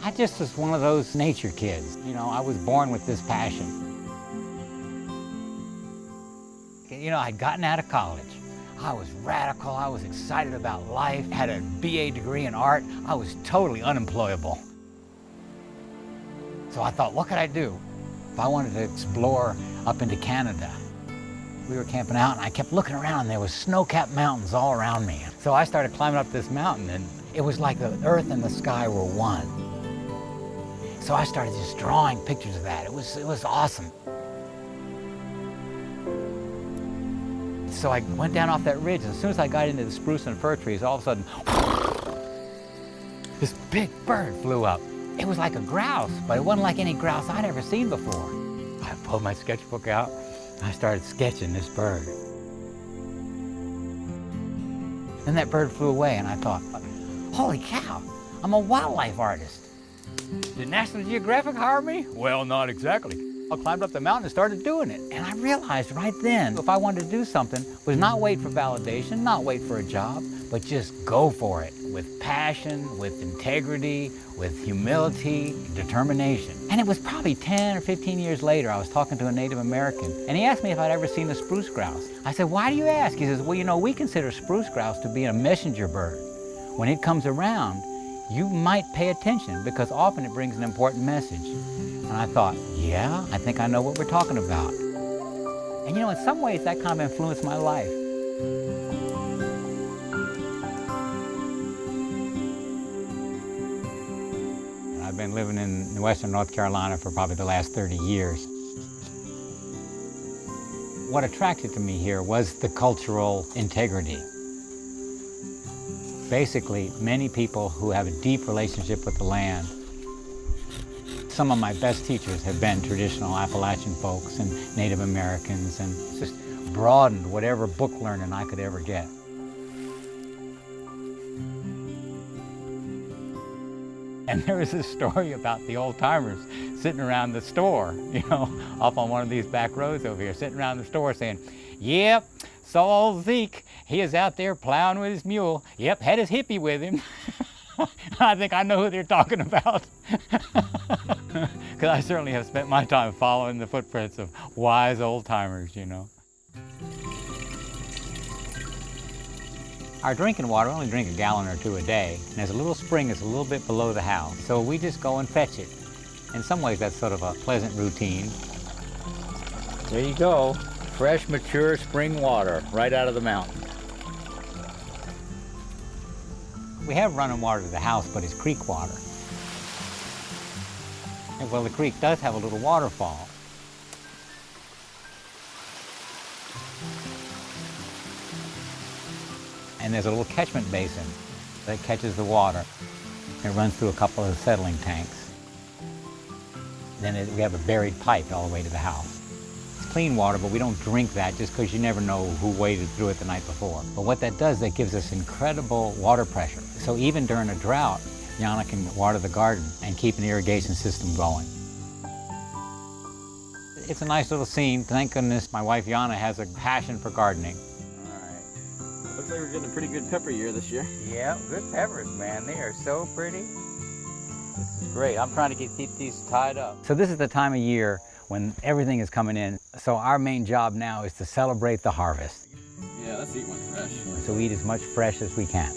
I just was one of those nature kids. You know, I was born with this passion. You know, I'd gotten out of college. I was radical, I was excited about life, had a BA degree in art. I was totally unemployable. So I thought, what could I do if I wanted to explore up into Canada? We were camping out and I kept looking around and there was snow-capped mountains all around me. So I started climbing up this mountain and it was like the earth and the sky were one. So I started just drawing pictures of that. It was awesome. So I went down off that ridge and as soon as I got into the spruce and fir trees, all of a sudden, this big bird flew up. It was like a grouse, but it wasn't like any grouse I'd ever seen before. I pulled my sketchbook out and I started sketching this bird. Then that bird flew away and I thought, holy cow, I'm a wildlife artist. Did National Geographic hire me? Well, not exactly. I climbed up the mountain and started doing it. And I realized right then, if I wanted to do something, was not wait for validation, not wait for a job, but just go for it with passion, with integrity, with humility, determination. And it was probably 10 or 15 years later, I was talking to a Native American, and he asked me if I'd ever seen a spruce grouse. I said, why do you ask? He says, well, you know, we consider spruce grouse to be a messenger bird. When it comes around, you might pay attention because often it brings an important message. And I thought, yeah, I think I know what we're talking about. And you know, in some ways that kind of influenced my life. I've been living in western North Carolina for probably the last 30 years. What attracted to me here was the cultural integrity. Basically, many people who have a deep relationship with the land. Some of my best teachers have been traditional Appalachian folks and Native Americans, and just broadened whatever book learning I could ever get. And there was this story about the old timers sitting around the store, you know, up on one of these back roads over here, sitting around the store saying, yep, saw old Zeke, he is out there plowing with his mule. Yep, had his hippie with him. I think I know who they're talking about. Because I certainly have spent my time following the footprints of wise old timers, you know. Our drinking water, we only drink a gallon or two a day, and there's a little spring that's a little bit below the house, so we just go and fetch it. In some ways, that's sort of a pleasant routine. There you go, fresh, mature spring water right out of the mountain. We have running water to the house, but it's creek water. And well, the creek does have a little waterfall. And there's a little catchment basin that catches the water. It runs through a couple of settling tanks. Then we have a buried pipe all the way to the house. It's clean water, but we don't drink that just because you never know who waded through it the night before. But what that does, that gives us incredible water pressure. So even during a drought, Yana can water the garden and keep an irrigation system going. It's a nice little scene. Thank goodness my wife Yana has a passion for gardening. Looks like we're getting a pretty good pepper year this year. Yeah, good peppers, man. They are so pretty. This is great. I'm trying to keep these tied up. So this is the time of year when everything is coming in. So our main job now is to celebrate the harvest. Yeah, let's eat one fresh. So we eat as much fresh as we can.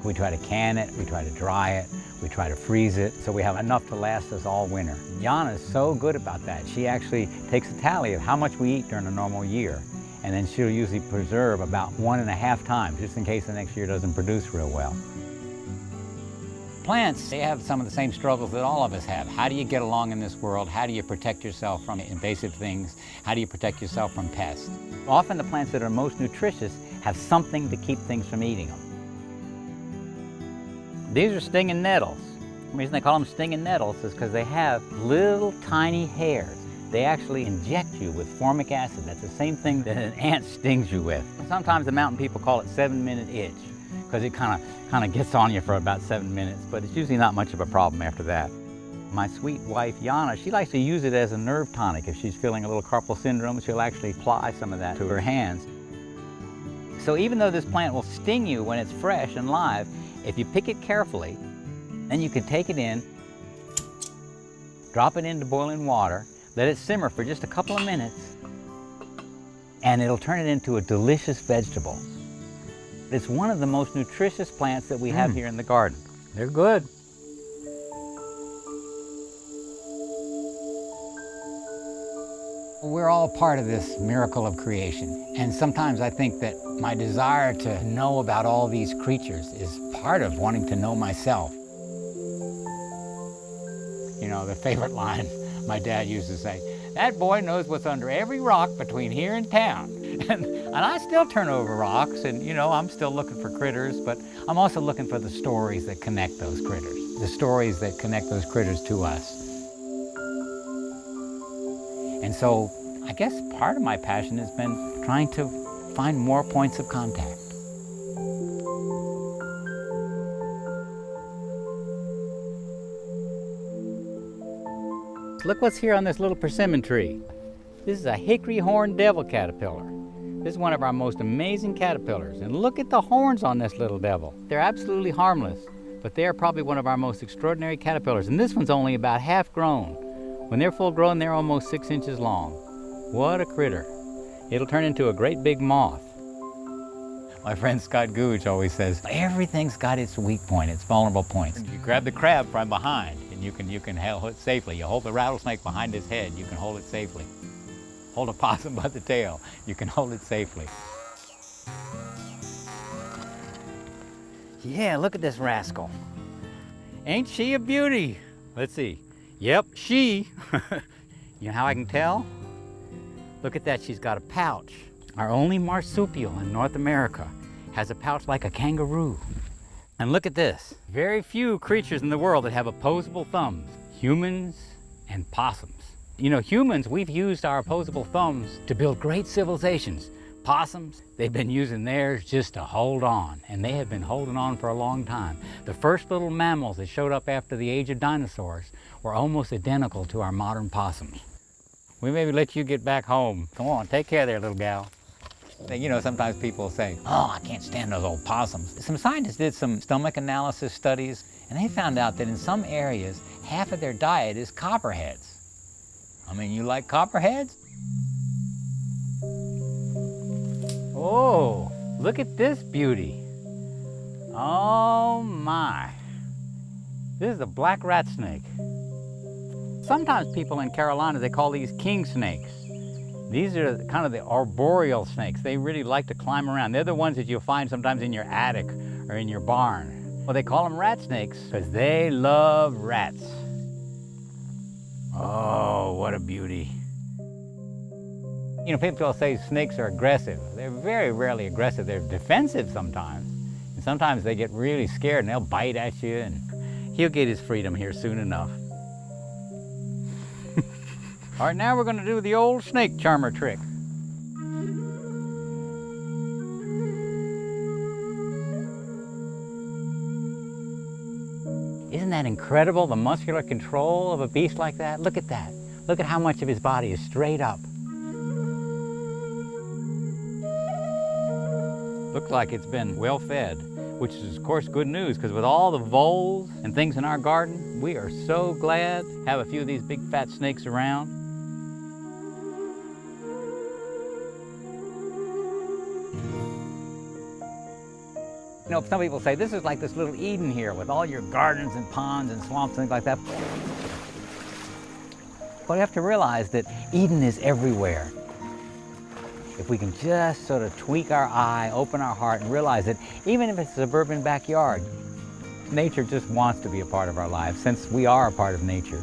We try to can it, we try to dry it, we try to freeze it, so we have enough to last us all winter. Yana is so good about that. She actually takes a tally of how much we eat during a normal year, and then she'll usually preserve about 1.5 times, just in case the next year doesn't produce real well. Plants, they have some of the same struggles that all of us have. How do you get along in this world? How do you protect yourself from invasive things? How do you protect yourself from pests? Often the plants that are most nutritious have something to keep things from eating them. These are stinging nettles. The reason they call them stinging nettles is because they have little tiny hairs. They actually inject you with formic acid. That's the same thing that an ant stings you with. Sometimes the mountain people call it 7-minute itch because it kind of gets on you for about 7 minutes, but it's usually not much of a problem after that. My sweet wife, Yana, she likes to use it as a nerve tonic. If she's feeling a little carpal syndrome, she'll actually apply some of that to her hands. So even though this plant will sting you when it's fresh and live, If you pick it carefully, then you can take it in, drop it into boiling water, let it simmer for just a couple of minutes, and it'll turn it into a delicious vegetable. It's one of the most nutritious plants that we have here in the garden. They're good. We're all part of this miracle of creation, and sometimes I think that my desire to know about all these creatures is part of wanting to know myself. You know, the favorite line my dad used to say, "That boy knows what's under every rock between here and town." And I still turn over rocks, and you know, I'm still looking for critters, but I'm also looking for the stories that connect those critters, the stories that connect those critters to us. And so I guess part of my passion has been trying to find more points of contact. Look what's here on this little persimmon tree. This is a hickory horned devil caterpillar. This is one of our most amazing caterpillars. And look at the horns on this little devil. They're absolutely harmless, but they are probably one of our most extraordinary caterpillars. And this one's only about half grown. When they're full grown, they're almost 6 inches long. What a critter. It'll turn into a great big moth. My friend Scott Gooch always says, everything's got its weak point, its vulnerable points. You grab the crab from behind and you can hold it safely. You hold the rattlesnake behind his head, you can hold it safely. Hold a possum by the tail, you can hold it safely. Yeah, look at this rascal. Ain't she a beauty? Let's see. Yep, she. You know how I can tell? Look at that, she's got a pouch. Our only marsupial in North America has a pouch like a kangaroo. And look at this. Very few creatures in the world that have opposable thumbs. Humans and possums. You know, humans, we've used our opposable thumbs to build great civilizations. Possums, they've been using theirs just to hold on, and they have been holding on for a long time. The first little mammals that showed up after the age of dinosaurs were almost identical to our modern possums. We maybe let you get back home. Come on, take care there, little gal. You know, sometimes people say, oh, I can't stand those old possums. Some scientists did some stomach analysis studies, and they found out that in some areas, half of their diet is copperheads. I mean, you like copperheads? Oh, look at this beauty. Oh my. This is a black rat snake. Sometimes people in Carolina, they call these king snakes. These are kind of the arboreal snakes. They really like to climb around. They're the ones that you'll find sometimes in your attic or in your barn. Well, they call them rat snakes because they love rats. Oh, what a beauty. You know, people say snakes are aggressive. They're very rarely aggressive. They're defensive sometimes. And sometimes they get really scared and they'll bite at you, and he'll get his freedom here soon enough. All right, now we're going to do the old snake charmer trick. Isn't that incredible, the muscular control of a beast like that? Look at that. Look at how much of his body is straight up. Looks like it's been well fed, which is of course good news, because with all the voles and things in our garden, we are so glad to have a few of these big fat snakes around. You know, some people say this is like this little Eden here with all your gardens and ponds and swamps and things like that. But you have to realize that Eden is everywhere. If we can just sort of tweak our eye, open our heart, and realize that even if it's a suburban backyard, nature just wants to be a part of our lives, since we are a part of nature.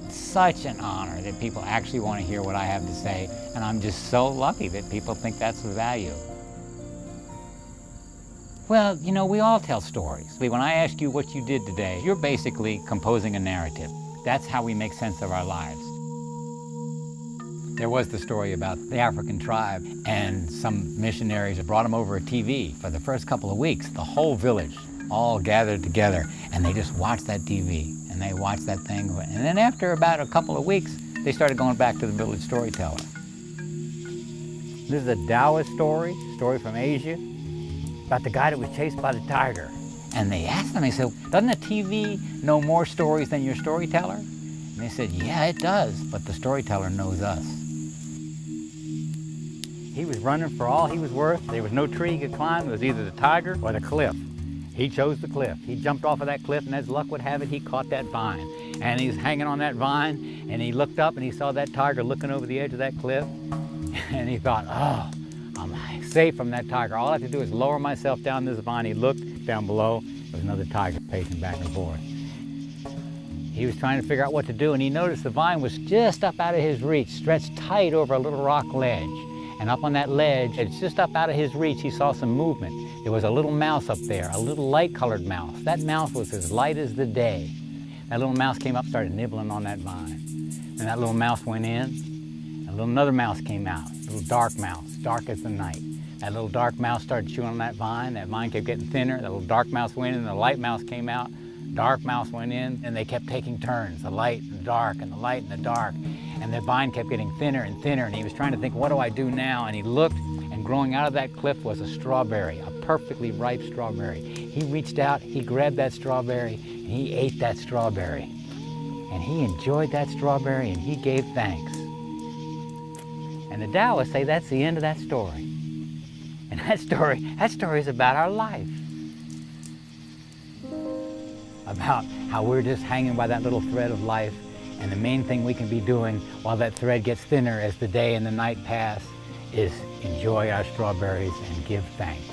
Such an honor that people actually want to hear what I have to say, and I'm just so lucky that people think that's the value. Well, you know, we all tell stories. When I ask you what you did today, you're basically composing a narrative. That's how we make sense of our lives. There was the story about the African tribe, and some missionaries brought them over a TV. For the first couple of weeks, the whole village all gathered together, and they just watched that TV. And they watched that thing. And then after about a couple of weeks, they started going back to the village storyteller. This is a Taoist story from Asia, about the guy that was chased by the tiger. And they asked him, they said, doesn't the TV know more stories than your storyteller? And they said, yeah, it does, but the storyteller knows us. He was running for all he was worth. There was no tree he could climb. It was either the tiger or the cliff. He chose the cliff. He jumped off of that cliff, and as luck would have it, he caught that vine. And he was hanging on that vine, and he looked up and he saw that tiger looking over the edge of that cliff. And he thought, oh, I'm safe from that tiger. All I have to do is lower myself down this vine. He looked down below. There was another tiger pacing back and forth. He was trying to figure out what to do, and he noticed the vine was just up out of his reach, stretched tight over a little rock ledge. And up on that ledge, it's just up out of his reach, he saw some movement. There was a little mouse up there, a little light-colored mouse. That mouse was as light as the day. That little mouse came up, started nibbling on that vine. And that little mouse went in, and another mouse came out, a little dark mouse, dark as the night. That little dark mouse started chewing on that vine kept getting thinner. That little dark mouse went in, and the light mouse came out. Dark mouse went in, and they kept taking turns, the light and the dark, and the light and the dark. And the vine kept getting thinner and thinner, and he was trying to think, what do I do now? And he looked, and growing out of that cliff was a strawberry, a perfectly ripe strawberry. He reached out, he grabbed that strawberry, and he ate that strawberry. And he enjoyed that strawberry, and he gave thanks. And the Taoists say that's the end of that story. And that story is about our life. About how we're just hanging by that little thread of life, and the main thing we can be doing while that thread gets thinner as the day and the night pass is enjoy our strawberries and give thanks.